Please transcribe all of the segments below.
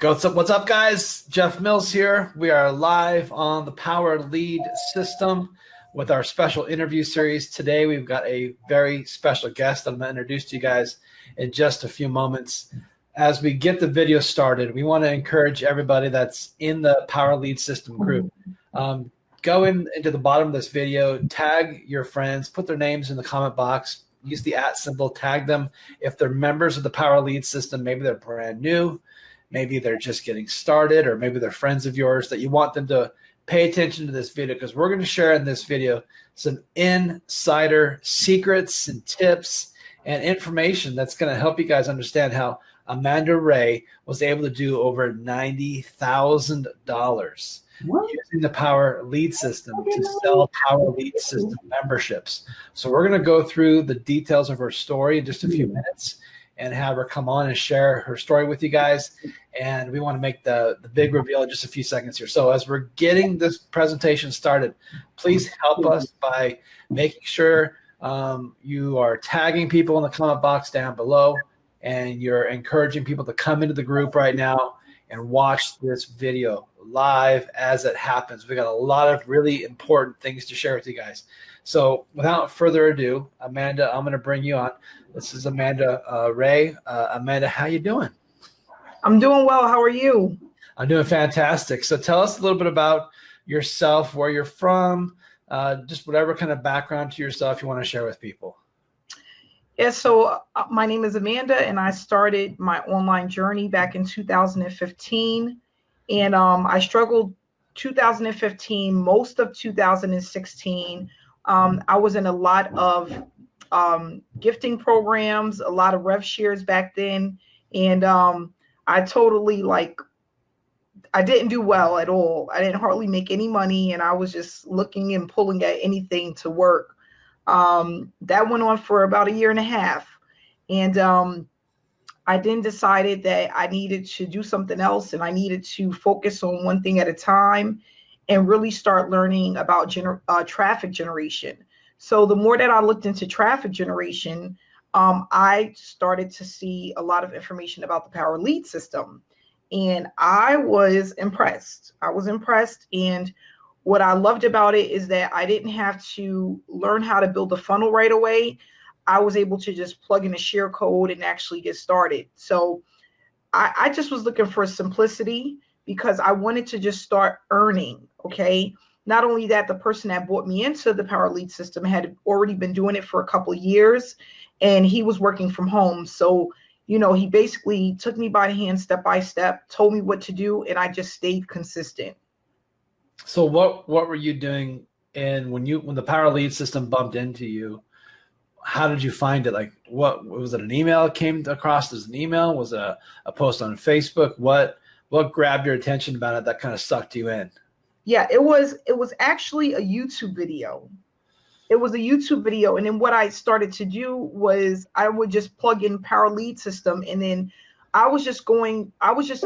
What's up, guys? Jeff Mills here. We are live on the Power Lead System with our special interview series. Today, we've got a very special guest that I'm going to introduce to you guys in just a few moments. As we get the video started, we want to encourage everybody that's in the Power Lead System group. Go into the bottom of this video, tag your friends, put their names in the comment box, use the @ symbol, tag them. If they're members of the Power Lead System, maybe they're brand new, maybe they're just getting started, or maybe they're friends of yours that you want them to pay attention to this video, because we're going to share in this video some insider secrets and tips and information that's going to help you guys understand how Amanda Wray was able to do over $90,000 using the Power Lead System to sell Power Lead System memberships. So we're going to go through the details of her story in just a few minutes and have her come on and share her story with you guys. And we want to make the big reveal in just a few seconds here. So as we're getting this presentation started, please help us by making sure you are tagging people in the comment box down below, and you're encouraging people to come into the group right now and watch this video live as it happens. We got a lot of really important things to share with you guys. So without further ado, Amanda, I'm going to bring you on. This is Amanda Wray. Amanda, how you doing? I'm doing well. How are you? I'm doing fantastic. So tell us a little bit about yourself, where you're from, just whatever kind of background to yourself you want to share with people. Yeah, so my name is Amanda, and I started my online journey back in 2015. And I struggled 2015, most of 2016. I was in a lot of gifting programs, a lot of rev shares back then. And I totally I didn't do well at all. I didn't hardly make any money, and I was just looking and pulling at anything to work. That went on for about 1.5 years. And I then decided that I needed to do something else, and I needed to focus on one thing at a time and really start learning about traffic generation. So the more that I looked into traffic generation, I started to see a lot of information about the Power Lead System. And I was impressed. And what I loved about it is that I didn't have to learn how to build a funnel right away. I was able to just plug in a share code and actually get started. So I just was looking for simplicity because I wanted to just start earning, okay? Not only that, the person that brought me into the Power Lead System had already been doing it for a couple of years, and he was working from home. So, you know, he basically took me by the hand step by step, told me what to do, and I just stayed consistent. So what were you doing when the Power Lead System bumped into you? How did you find it? Like, what was it? An email came across as an email? Was it a post on Facebook? What grabbed your attention about it that kind of sucked you in? Yeah, it was actually a YouTube video. It was a YouTube video. And then what I started to do was I would just plug in Power Lead System. And then I was just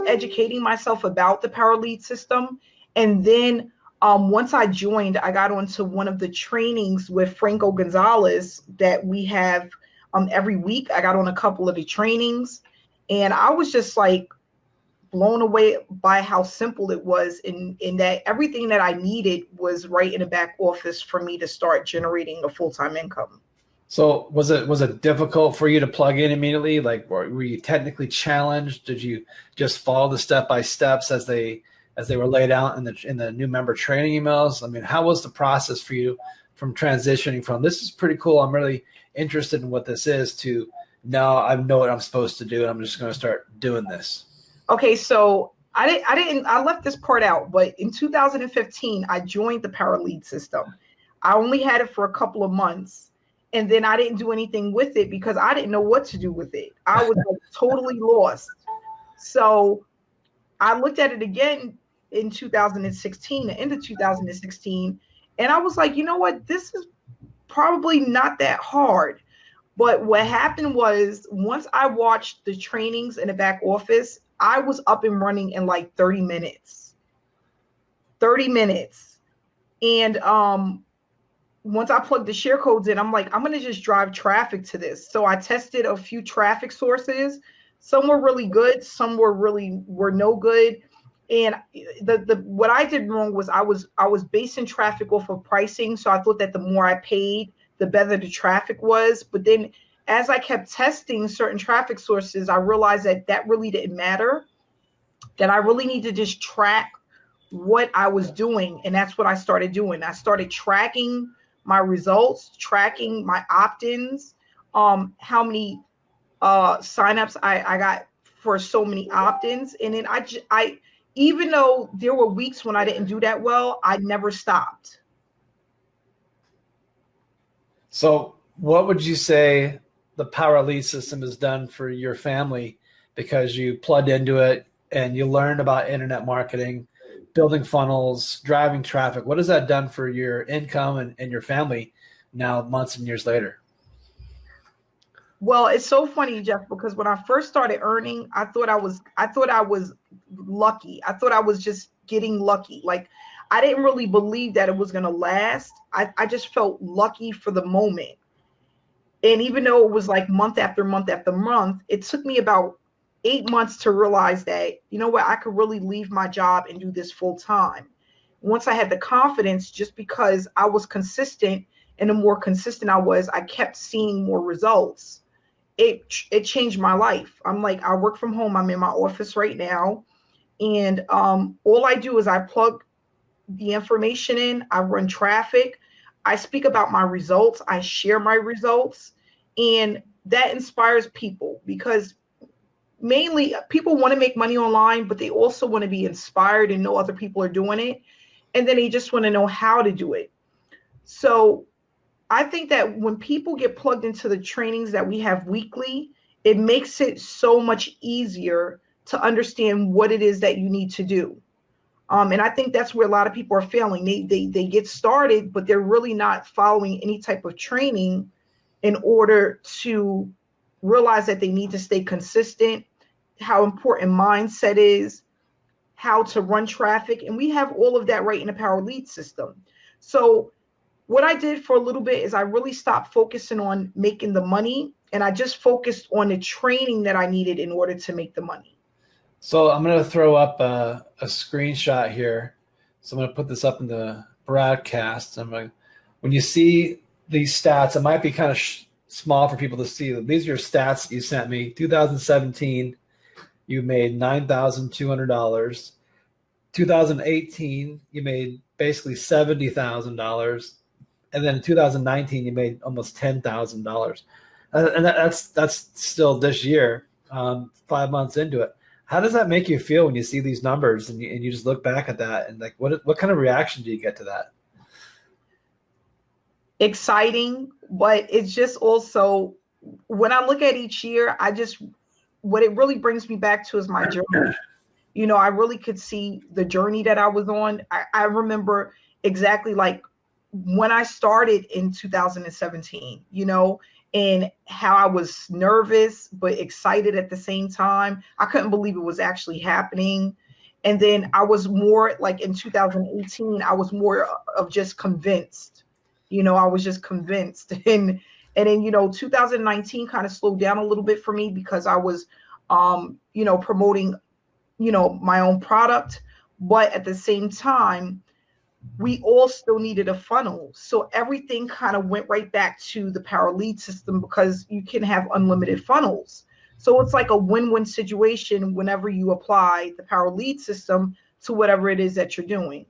educating myself about the Power Lead System. And then once I joined, I got onto one of the trainings with Franco Gonzalez that we have every week. I got on a couple of the trainings, and I was just like blown away by how simple it was, in that everything that I needed was right in the back office for me to start generating a full-time income. So was it difficult for you to plug in immediately? Like, were you technically challenged? Did you just follow the step-by-steps as they were laid out in the new member training emails? I mean, how was the process for you from transitioning from this is pretty cool, I'm really interested in what this is, to now I know what I'm supposed to do and I'm just going to start doing this? Okay, so I left this part out, but in 2015, I joined the Power Lead System. I only had it for a couple of months, and then I didn't do anything with it because I didn't know what to do with it. I was totally lost. So I looked at it again in 2016, the end of 2016, and I was like, you know what, this is probably not that hard. But what happened was, once I watched the trainings in the back office, I was up and running in like 30 minutes. And once I plugged the share codes in, I'm like, I'm going to just drive traffic to this. So I tested a few traffic sources. Some were really good, some were no good. And the what I did wrong was I was basing traffic off of pricing. So I thought that the more I paid, the better the traffic was. But then as I kept testing certain traffic sources, I realized that that really didn't matter, that I really need to just track what I was doing. And that's what I started doing. I started tracking my results, tracking my opt-ins, how many signups I got for so many opt-ins. And then I even though there were weeks when I didn't do that well, I never stopped. So what would you say the Power Lead system has done for your family, because you plugged into it and you learned about internet marketing, building funnels, driving traffic? What has that done for your income and your family now, months and years later? Well, it's so funny, Jeff, because when I first started earning, I thought I was lucky. I thought I was just getting lucky. Like, I didn't really believe that it was going to last. I just felt lucky for the moment. And even though it was like month after month after month, it took me about 8 months to realize that, you know what, I could really leave my job and do this full time. Once I had the confidence, just because I was consistent, and the more consistent I was, I kept seeing more results. It changed my life. I'm like, I work from home. I'm in my office right now. And all I do is I plug the information in, I run traffic, I speak about my results, I share my results, and that inspires people, because mainly people want to make money online, but they also want to be inspired and know other people are doing it. And then they just want to know how to do it. So I think that when people get plugged into the trainings that we have weekly, it makes it so much easier to understand what it is that you need to do. And I think that's where a lot of people are failing. They get started, but they're really not following any type of training in order to realize that they need to stay consistent, how important mindset is, how to run traffic. And we have all of that right in the Power Lead system. So what I did for a little bit is I really stopped focusing on making the money, and I just focused on the training that I needed in order to make the money. So I'm going to throw up a screenshot here. So I'm going to put this up in the broadcast. When you see these stats, it might be kind of small for people to see. These are your stats you sent me. 2017, you made $9,200. 2018, you made basically $70,000. And then in 2019, you made almost $10,000. And that's still this year, 5 months into it. How does that make you feel when you see these numbers and you just look back at that, and like, what kind of reaction do you get to that? Exciting, but it's just also, when I look at each year, what it really brings me back to is my journey. You know, I really could see the journey that I was on. I remember exactly like when I started in 2017, you know, and how I was nervous but excited at the same time. I couldn't believe it was actually happening. And then I was more like in 2018, I was more of just convinced. You know, I was just convinced. And then, you know, 2019 kind of slowed down a little bit for me because I was, you know, promoting, you know, my own product. But at the same time, we all still needed a funnel. So everything kind of went right back to the Power Lead system, because you can have unlimited funnels. So it's like a win-win situation whenever you apply the Power Lead system to whatever it is that you're doing.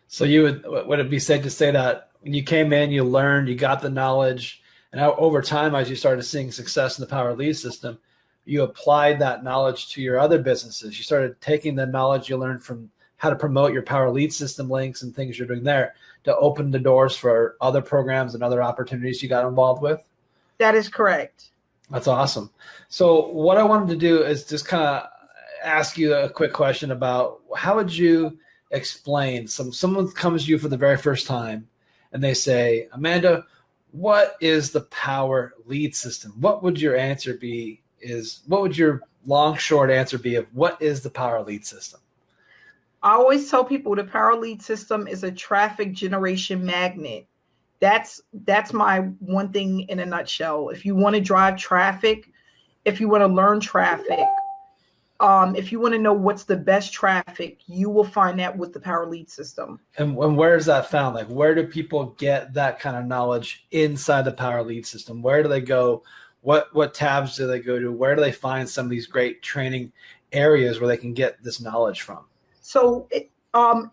So would it be safe to say that when you came in, you learned, you got the knowledge, and over time, as you started seeing success in the Power Lead system, you applied that knowledge to your other businesses. You started taking the knowledge you learned from how to promote your Power Lead system links and things you're doing there to open the doors for other programs and other opportunities you got involved with? That is correct. That's awesome. So what I wanted to do is just kind of ask you a quick question about how would you explain, someone comes to you for the very first time and they say, Amanda, what is the Power Lead system? What would your answer be? What would your long, short answer be of what is the Power Lead system? I always tell people the Power Lead system is a traffic generation magnet. That's my one thing in a nutshell. If you want to drive traffic, if you want to learn traffic, if you want to know what's the best traffic, you will find that with the Power Lead system. And where is that found? Like, where do people get that kind of knowledge inside the Power Lead system? Where do they go? What tabs do they go to? Where do they find some of these great training areas where they can get this knowledge from? So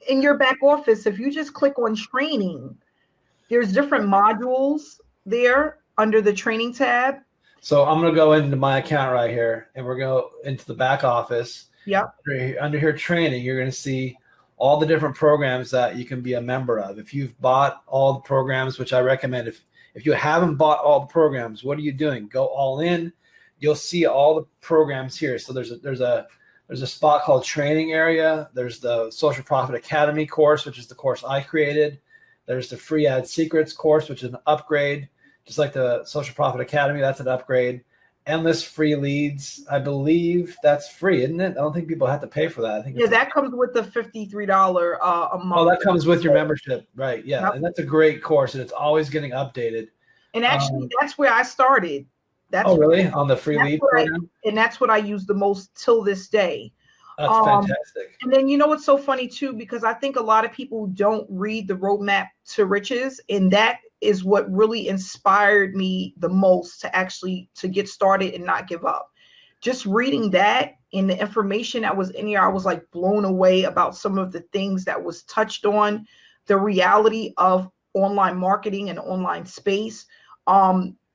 in your back office, if you just click on training, there's different modules there under the training tab. So I'm going to go into my account right here, and we're going to go into the back office. Yep. Under here, training, you're going to see all the different programs that you can be a member of. If you've bought all the programs, which I recommend, if you haven't bought all the programs, what are you doing? Go all in. You'll see all the programs here. So there's a spot called training area. There's the Social Profit Academy course, which is the course I created. There's the Free Ad Secrets course, which is an upgrade. Just like the Social Profit Academy, that's an upgrade. Endless Free Leads, I believe that's free, isn't it? I don't think people have to pay for that. I think that comes with the $53 a month. Oh, that comes with your membership, right? Yeah, yep. And that's a great course, and it's always getting updated. And actually, that's where I started. Oh, really? On the free lead program? And that's what I use the most till this day. That's fantastic. And then, you know, what's so funny too, because I think a lot of people don't read the Roadmap to Riches, and that is what really inspired me the most to get started and not give up. Just reading that and the information that was in here, I was like blown away about some of the things that was touched on, the reality of online marketing and online space.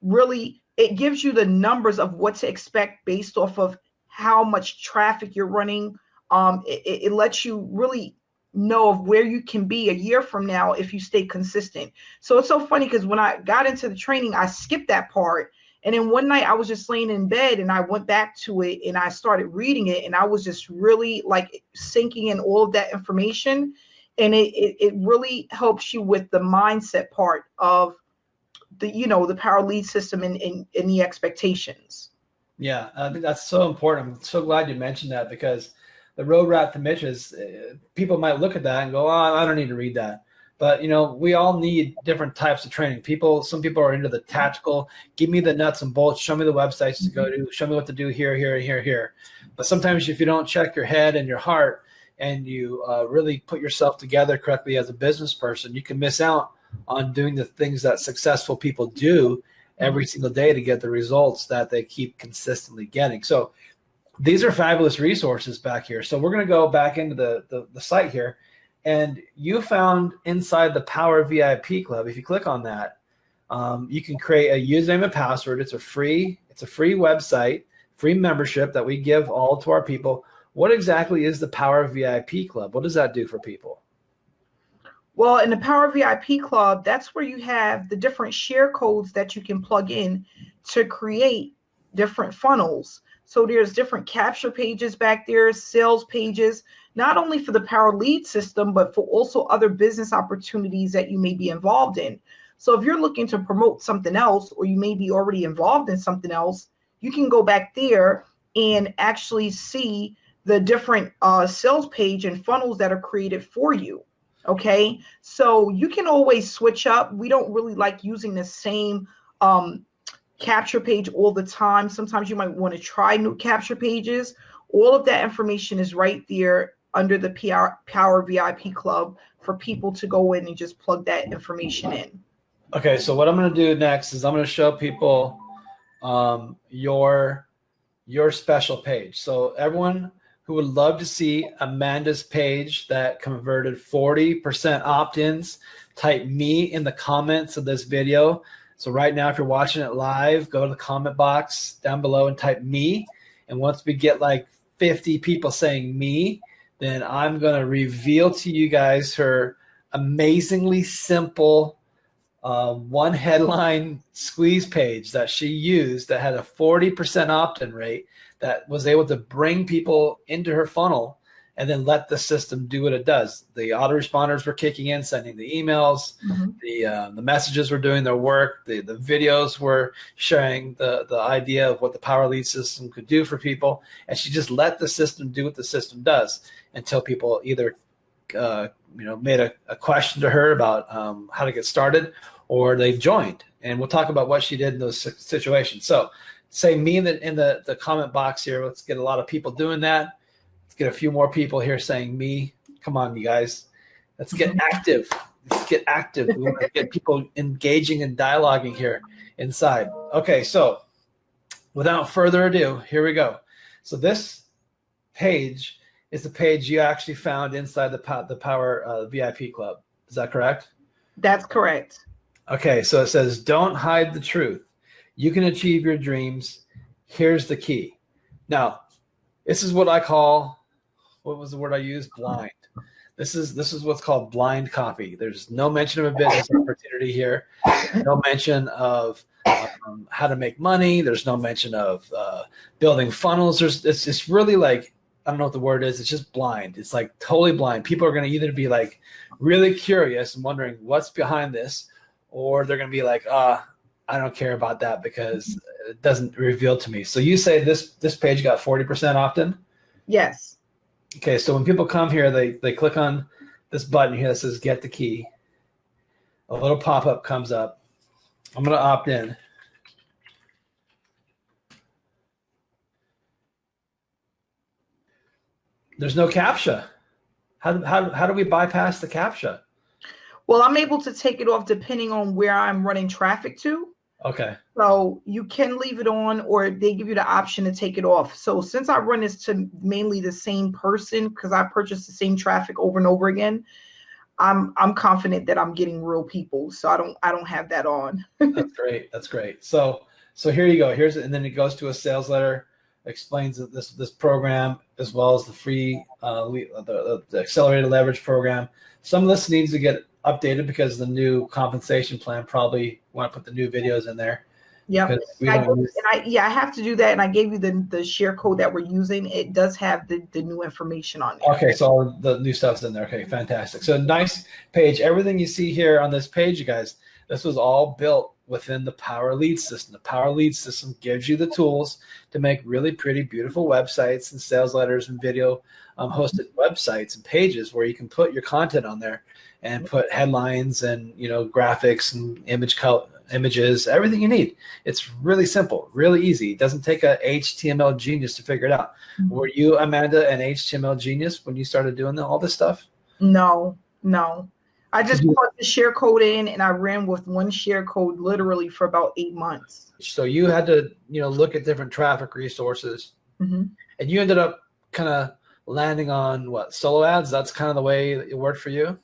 Really, it gives you the numbers of what to expect based off of how much traffic you're running. It lets you really know of where you can be a year from now if you stay consistent. So it's so funny because when I got into the training, I skipped that part. And then one night I was just laying in bed and I went back to it and I started reading it, and I was just really like sinking in all of that information. And it really helps you with the mindset part of the Power Lead system and the expectations. Yeah, I think that's so important. I'm so glad you mentioned that, because the Roadmap to Riches, people might look at that and go, oh, I don't need to read that. But, we all need different types of training. Some people are into the tactical, give me the nuts and bolts, show me the websites to go to, show me what to do here, here, here, here. But sometimes if you don't check your head and your heart and you really put yourself together correctly as a business person, you can miss out on doing the things that successful people do every single day to get the results that they keep consistently getting. So these are fabulous resources back here. So we're going to go back into the site here, and you found inside the Power VIP Club, if you click on that, you can create a username and password. It's a free website, free membership that we give all to our people. What exactly is the Power VIP Club? What does that do for people? Well, in the Power VIP Club, that's where you have the different share codes that you can plug in to create different funnels. So there's different capture pages back there, sales pages, not only for the Power Lead system, but for also other business opportunities that you may be involved in. So if you're looking to promote something else, or you may be already involved in something else, you can go back there and actually see the different sales page and funnels that are created for you. Okay, so you can always switch up. We don't really like using the same capture page all the time. Sometimes you might want to try new capture pages. All of that information is right there under the Power VIP Club for people to go in and just plug that information in. Okay, so what I'm going to do next is I'm going to show people your special page. So everyone who would love to see Amanda's page that converted 40% opt-ins, type me in the comments of this video. So right now, if you're watching it live, go to the comment box down below and type me. And once we get like 50 people saying me, then I'm going to reveal to you guys her amazingly simple one headline squeeze page that she used that had a 40% opt-in rate that was able to bring people into her funnel and then let the system do what it does. The autoresponders were kicking in, sending the emails, the messages were doing their work, the videos were sharing the idea of what the Power Lead system could do for people, and she just let the system do what the system does until people either made a question to her about how to get started, or they joined. And we'll talk about what she did in those situations. So say me in the comment box here. Let's get a lot of people doing that. Let's get a few more people here saying me. Come on, you guys. Let's get active. Let's get active. We want to get people engaging and dialoguing here inside. Okay, so without further ado, here we go. So this page is the page you actually found inside the Power VIP Club. Is that correct? That's correct. Okay, so it says, don't hide the truth. You can achieve your dreams. Here's the key. Now, this is what I call, what was the word I used? Blind. This is what's called blind copy. There's no mention of a business opportunity here. No mention of how to make money. There's no mention of building funnels. It's really like, I don't know what the word is. It's just blind. It's like totally blind. People are going to either be like really curious and wondering what's behind this, or they're going to be like, I don't care about that because it doesn't reveal to me. So you say this page got 40% opt-in? Yes. Okay, so when people come here, they click on this button here that says get the key. A little pop-up comes up. I'm going to opt in. There's no CAPTCHA. How do we bypass the CAPTCHA? Well, I'm able to take it off depending on where I'm running traffic to. Okay. So you can leave it on, or they give you the option to take it off. So since I run this to mainly the same person, because I purchase the same traffic over and over again, I'm confident that I'm getting real people. So I don't have that on. That's great. That's great. So here you go. And then it goes to a sales letter, explains this program as well as the free the accelerated leverage program. Some of this needs to get updated because the new compensation plan probably want to put the new videos in there. Yeah, I have to do that, and I gave you the share code that we're using. It does have the new information on there. Okay, so all the new stuff's in there. Okay, fantastic. So nice page. Everything you see here on this page, you guys, this was all built within the Power Lead system. The Power Lead system gives you the tools to make really pretty, beautiful websites and sales letters and video hosted websites and pages where you can put your content on there and put headlines and graphics and images, everything you need. It's really simple, really easy. It doesn't take a HTML genius to figure it out. Mm-hmm. Were you, Amanda, an HTML genius when you started doing all this stuff? No. I just put the share code in, and I ran with one share code literally for about 8 months. So you had to, look at different traffic resources, mm-hmm. and you ended up kind of landing on what, solo ads? That's kind of the way it worked for you?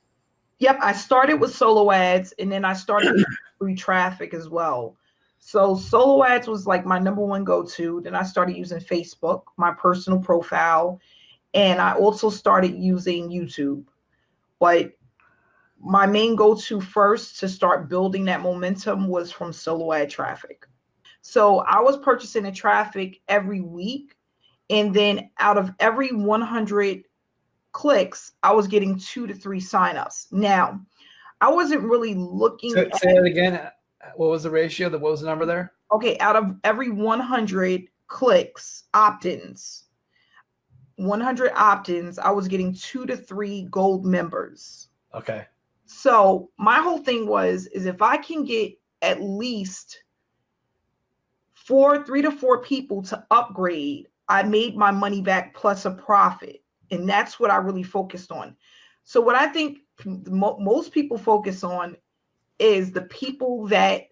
Yep, I started with solo ads, and then I started with free traffic as well. So solo ads was like my number one go-to. Then I started using Facebook, my personal profile, and I also started using YouTube. But my main go-to first to start building that momentum was from solo ad traffic. So I was purchasing the traffic every week, and then out of every 100 clicks, I was getting 2 to 3 signups. Now, I wasn't really looking at— Say that again. What was the ratio? What was the number there? Okay, out of every 100 clicks, opt-ins, 100 opt-ins, I was getting 2 to 3 gold members. Okay. So my whole thing is if I can get at least 3 to 4 people to upgrade, I made my money back plus a profit. And that's what I really focused on. So what I think most people focus on is the people that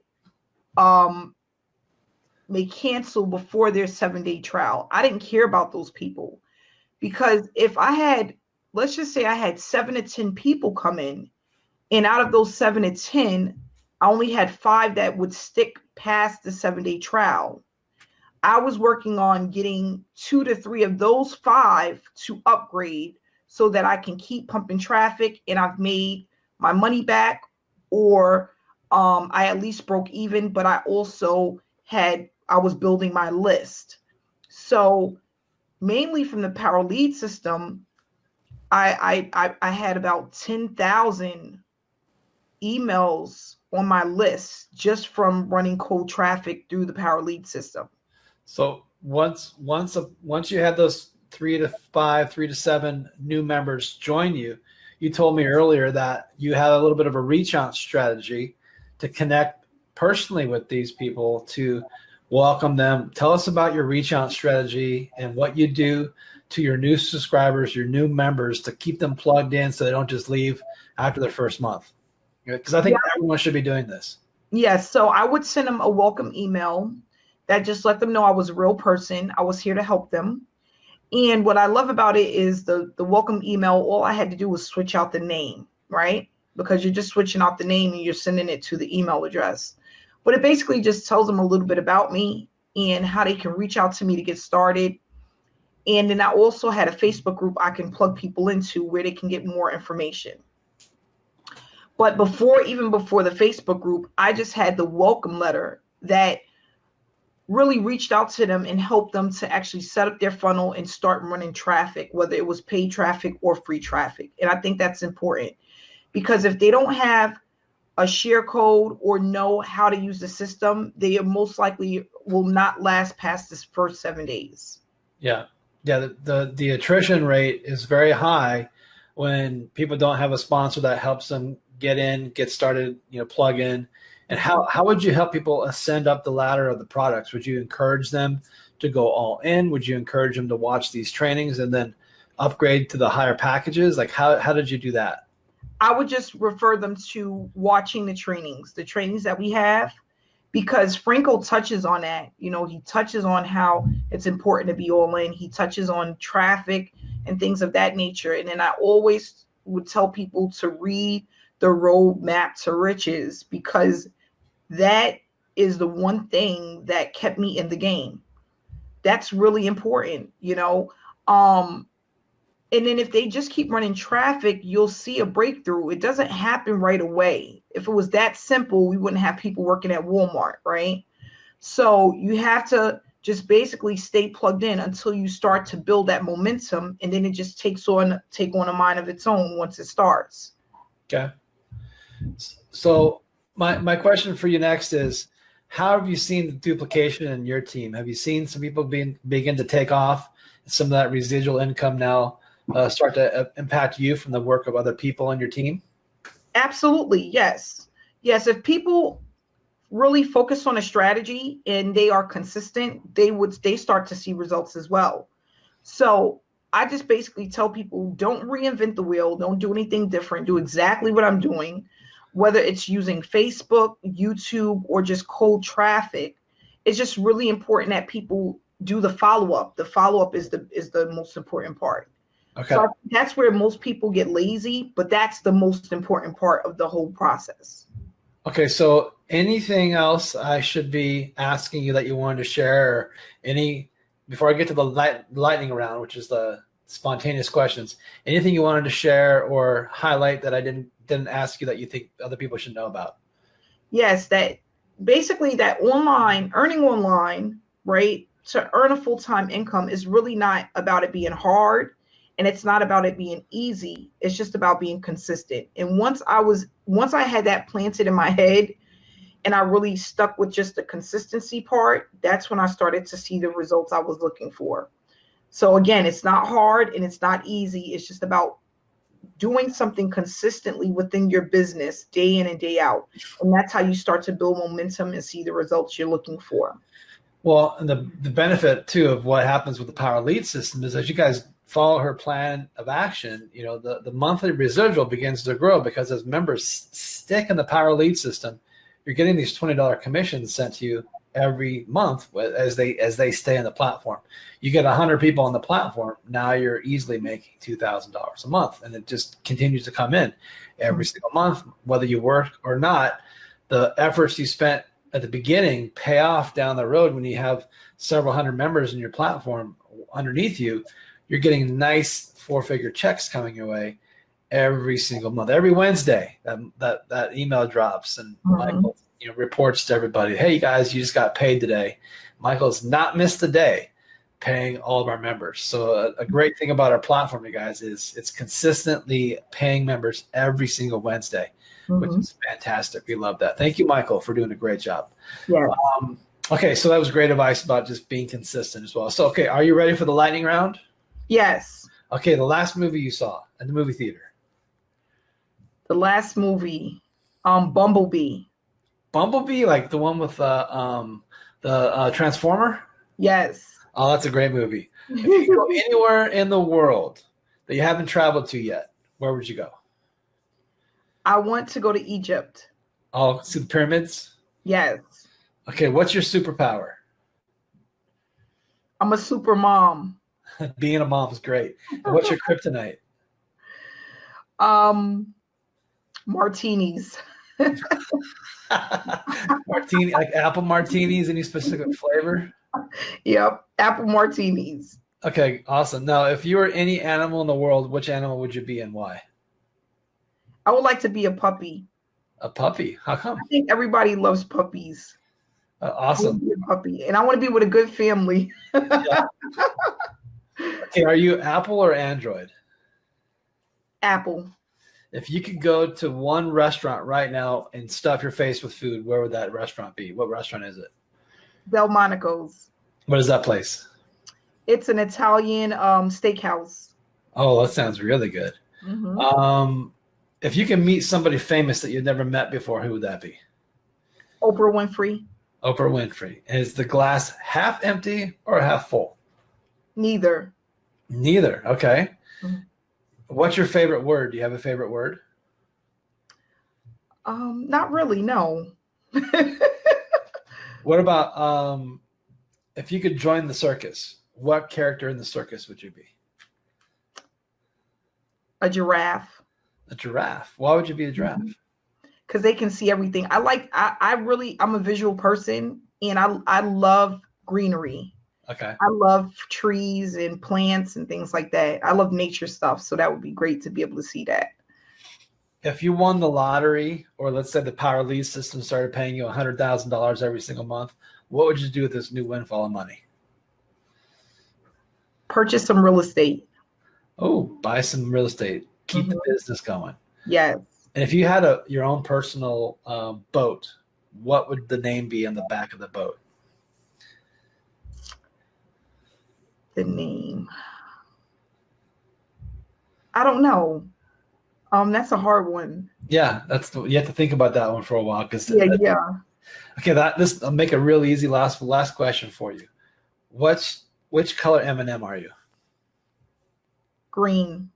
may cancel before their 7-day trial. I didn't care about those people, because if I had, let's just say I had 7 to 10 people come in, and out of those 7 to 10, I only had 5 that would stick past the 7-day trial. I was working on getting 2 to 3 of those 5 to upgrade so that I can keep pumping traffic, and I've made my money back, or I at least broke even, but I also I was building my list. So mainly from the Power Lead system, I had about 10,000 emails on my list just from running cold traffic through the Power Lead system. So once you had those 3 to 5, 3 to 7 new members join you, you told me earlier that you had a little bit of a reach out strategy to connect personally with these people to welcome them. Tell us about your reach out strategy and what you do to your new subscribers, your new members, to keep them plugged in so they don't just leave after their first month. Because I think everyone should be doing this. Yes. So I would send them a welcome email that just let them know I was a real person. I was here to help them. And what I love about it is the welcome email, all I had to do was switch out the name, right? Because you're just switching out the name and you're sending it to the email address. But it basically just tells them a little bit about me and how they can reach out to me to get started. And then I also had a Facebook group I can plug people into where they can get more information. But even before the Facebook group, I just had the welcome letter that really reached out to them and helped them to actually set up their funnel and start running traffic, whether it was paid traffic or free traffic. And I think that's important, because if they don't have a share code or know how to use the system, they most likely will not last past this first 7 days. Yeah. The attrition rate is very high when people don't have a sponsor that helps them get started, plug in. And how would you help people ascend up the ladder of the products? Would you encourage them to go all in? Would you encourage them to watch these trainings and then upgrade to the higher packages? Like how did you do that? I would just refer them to watching the trainings that we have, because Franco touches on that. He touches on how it's important to be all in. He touches on traffic and things of that nature. And then I always would tell people to read the roadmap to riches, because that is the one thing that kept me in the game. That's really important, and then if they just keep running traffic, you'll see a breakthrough. It doesn't happen right away. If it was that simple, we wouldn't have people working at Walmart, right? So you have to just basically stay plugged in until you start to build that momentum, and then it just take on a mind of its own once it starts. Okay. So my question for you next is, how have you seen the duplication in your team? Have you seen some people begin to take off, some of that residual income now start to impact you from the work of other people on your team? Absolutely. Yes. If people really focus on a strategy and they are consistent, they start to see results as well. So I just basically tell people, don't reinvent the wheel. Don't do anything different. Do exactly what I'm doing, whether it's using Facebook, YouTube, or just cold traffic. It's just really important that people do the follow-up. The follow-up is the most important part. Okay. So that's where most people get lazy, but that's the most important part of the whole process. Okay. So anything else I should be asking you that you wanted to share, or before I get to the lightning round, which is the spontaneous questions, anything you wanted to share or highlight that I didn't ask you that you think other people should know about? Yes, that basically that earning online, right, to earn a full-time income is really not about it being hard, and it's not about it being easy. It's just about being consistent. And once I had that planted in my head and I really stuck with just the consistency part, that's when I started to see the results I was looking for. So again, it's not hard and it's not easy. It's just about doing something consistently within your business day in and day out. And that's how you start to build momentum and see the results you're looking for. Well, and the benefit too of what happens with the Power Lead system is, as you guys follow her plan of action, the monthly residual begins to grow, because as members stick in the Power Lead system, you're getting these $20 commissions sent to you every month as they stay in the platform. You get 100 people on the platform, now you're easily making $2,000 a month, and it just continues to come in every single month, whether you work or not. The efforts you spent at the beginning pay off down the road when you have several hundred members in your platform underneath you. You're getting nice 4-figure checks coming your way every single month. Every Wednesday, that email drops, and Michael reports to everybody, hey, you guys, you just got paid today. Michael's not missed a day paying all of our members. So a great thing about our platform, you guys, is it's consistently paying members every single Wednesday, which is fantastic. We love that. Thank you, Michael, for doing a great job. Yeah. Okay, so that was great advice about just being consistent as well. So, okay, are you ready for the lightning round? Yes. Okay, the last movie you saw at the movie theater. The last movie, Bumblebee. Bumblebee, like the one with The Transformer? Yes. Oh, that's a great movie. If you could go anywhere in the world that you haven't traveled to yet, where would you go? I want to go to Egypt. Oh, see the pyramids? Yes. Okay, what's your superpower? I'm a super mom. Being a mom is great. And what's your kryptonite? Martinis. Martini, like apple martinis, any specific flavor? Yep. Apple martinis. Okay, awesome. Now, if you were any animal in the world, which animal would you be and why? I would like to be a puppy. A puppy. How come? I think everybody loves puppies. I want Awesome. to be a puppy, and I want to be with a good family. Yeah. Okay, are you Apple or Android? Apple. If you could go to one restaurant right now and stuff your face with food, where would that restaurant be? What restaurant is it? Delmonico's. What is that place? It's an Italian steakhouse. Oh, that sounds really good. If you can meet somebody famous that you've never met before, who would that be? Oprah Winfrey. Oprah Winfrey. And is the glass half empty or half full? Neither. Neither. Okay. Mhm. What's your favorite word? Do you have a favorite word? Not really, no. What about if you could join the circus, what character in the circus would you be? A giraffe. A giraffe. Why would you be a giraffe? Because they can see everything. I'm a visual person, and I love greenery. Okay. I love trees and plants and things like that. I love nature stuff. So that would be great to be able to see that. If you won the lottery, or let's say the power lead system started paying you $100,000 every single month, what would you do with this new windfall of money? Purchase some real estate. Oh, buy some real estate. Keep the business going. Yes. And if you had your own personal boat, what would the name be on the back of the boat? The name. I don't know. That's a hard one. Yeah, you have to think about that one for a while. Yeah. Okay, I'll make a real easy last question for you. Which color M&M are you? Green.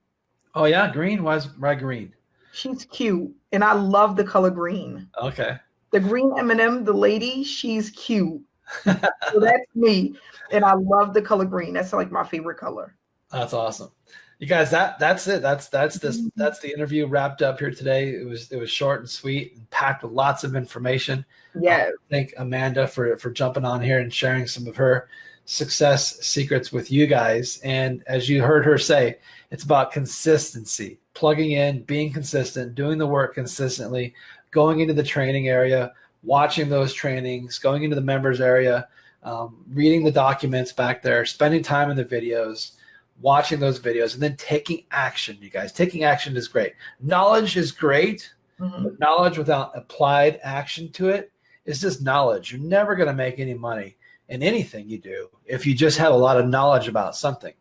Oh yeah, green. Why green? She's cute, and I love the color green. Okay. The green M&M, the lady, she's cute. So that's me, and I love the color green. That's like my favorite color. That's awesome. You guys, that's it. That's the interview wrapped up here today. It was short and sweet and packed with lots of information. Yes. Thank Amanda for jumping on here and sharing some of her success secrets with you guys. And as you heard her say, it's about consistency, plugging in, being consistent, doing the work consistently, going into the training area, watching those trainings, going into the members area, reading the documents back there, spending time in the videos, watching those videos, and then taking action. You guys, taking action is great. Knowledge is great, but knowledge without applied action to it is just knowledge. You're never going to make any money in anything you do if you just have a lot of knowledge about something.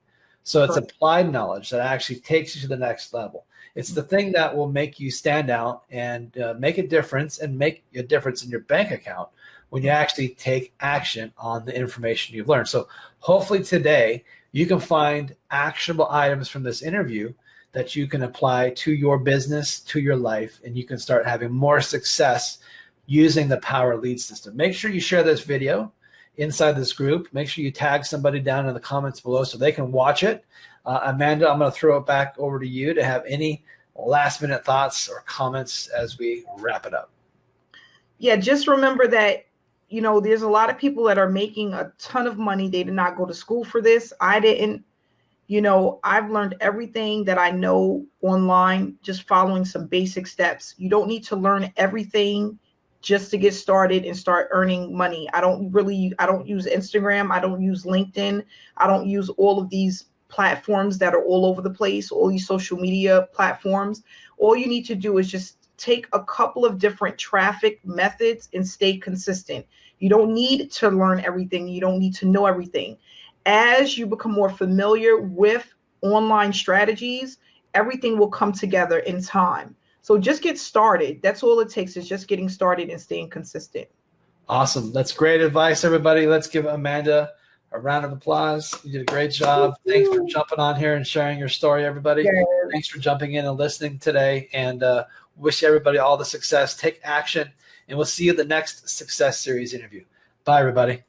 So it's applied knowledge that actually takes you to the next level. It's the thing that will make you stand out and make a difference, and make a difference in your bank account when you actually take action on the information you've learned. So hopefully today you can find actionable items from this interview that you can apply to your business, to your life, and you can start having more success using the Power Lead system. Make sure you share this video inside this group. Make sure you tag somebody down in the comments below so they can watch it. Amanda, I'm going to throw it back over to you to have any last minute thoughts or comments as we wrap it up. Yeah, just remember that, there's a lot of people that are making a ton of money. They did not go to school for this. I didn't. I've learned everything that I know online, just following some basic steps. You don't need to learn everything just to get started and start earning money. I don't use Instagram. I don't use LinkedIn. I don't use all of these platforms that are all over the place, all these social media platforms. All you need to do is just take a couple of different traffic methods and stay consistent. You don't need to learn everything. You don't need to know everything. As you become more familiar with online strategies, everything will come together in time. So just get started. That's all it takes, is just getting started and staying consistent. Awesome. That's great advice, everybody. Let's give Amanda a round of applause. You did a great job. Thanks for jumping on here and sharing your story, everybody. Yes. Thanks for jumping in and listening today, and wish everybody all the success. Take action, and we'll see you at the next Success Series interview. Bye, everybody.